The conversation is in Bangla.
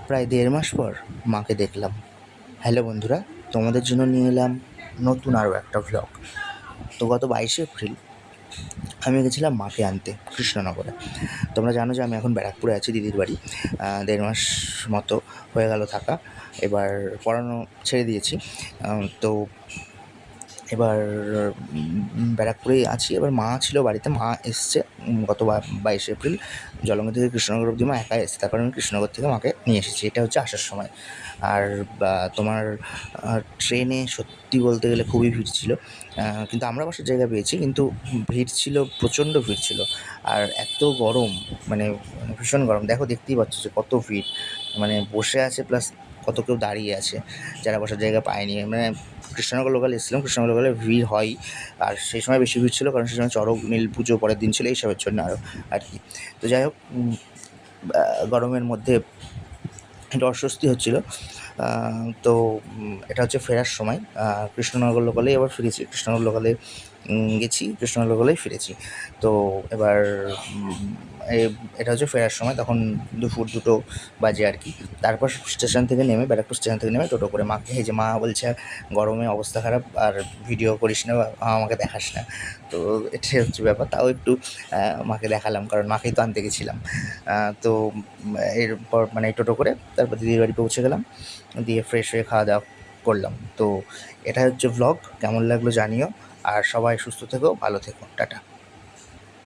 প্রায় 1.5 মাস পর মাকে দেখলাম। হ্যালো বন্ধুরা, তোমাদের জন্য নিয়ে এলাম নতুন আরও একটা ভ্লগ। তো গত 22শে এপ্রিল আমি গেছিলাম মাকে আনতে কৃষ্ণনগরে। তোমরা জানো যে আমি এখন ব্যারাকপুরে আছি দিদির বাড়ি। 1.5 মাস মতো হয়ে গেল থাকা। এবার পড়ানো ছেড়ে দিয়েছি। তো এবার ব্যারাকপুরেই আছি। এবার মা ছিল বাড়িতে, মা এসছে গত 22শে এপ্রিল জলঙ্গি থেকে কৃষ্ণনগর অবধি মা একাই এসছে। তার কারণ আমি কৃষ্ণনগর থেকে মাকে নিয়ে এসেছি। এটা হচ্ছে আসার সময়। আর তোমার ট্রেনে সত্যি বলতে গেলে খুবই ভিড় ছিল। কিন্তু আমরা বসার জায়গা পেয়েছি, কিন্তু ভিড় ছিল, প্রচণ্ড ভিড় ছিল। আর এত গরম, মানে ভীষণ গরম। দেখতেই পাচ্ছ যে কত ভিড়, মানে বসে আছে প্লাস কত কেউ দাঁড়িয়ে আছে যারা বসার জায়গা পায়নি। মানে কৃষ্ণনগর লোকালে এসেছিলাম, কৃষ্ণনগর লোকালে ভিড় হয়ই। আর সেই সময় বেশি ভিড় ছিল, কারণ সেই সময় চড়ক নীল পুজো পরের দিন ছিল, এইসবের জন্য আরও আর কি। তো যাই হোক, গরমের মধ্যে একটু অস্বস্তি হচ্ছিলো। তো এটা হচ্ছে ফেরার সময়। কৃষ্ণনগর লোকালেই আবার ফিরেছি, কৃষ্ণনগর লোকালে গেছি, কৃষ্ণনগর লোকালেই ফিরেছি। তো এবার এটা হচ্ছে ফেরার সময়, তখন দুপুর 2টো বাজে আর কি। তারপর স্টেশন থেকে নেমে, ব্যারাকপুর স্টেশন থেকে নেমে টোটো করে মাকে, এই যে মা বলছে গরমে অবস্থা খারাপ আর ভিডিও করিস না বা আমাকে দেখাস না। তো এটাই হচ্ছে ব্যাপার। তাও একটু মাকে দেখালাম, কারণ মাকেই তো আনতে গেছিলাম। তো এরপর মানে টোটো করে তারপর দিদির বাড়ি পৌঁছে গেলাম, দিয়ে ফ্রেশ হয়ে খাওয়া দাওয়া করলাম। তো এটা হচ্ছে ভ্লগ। কেমন লাগলো জানিও, আর সবাই সুস্থ থেকো, ভালো থেকো, টাটা।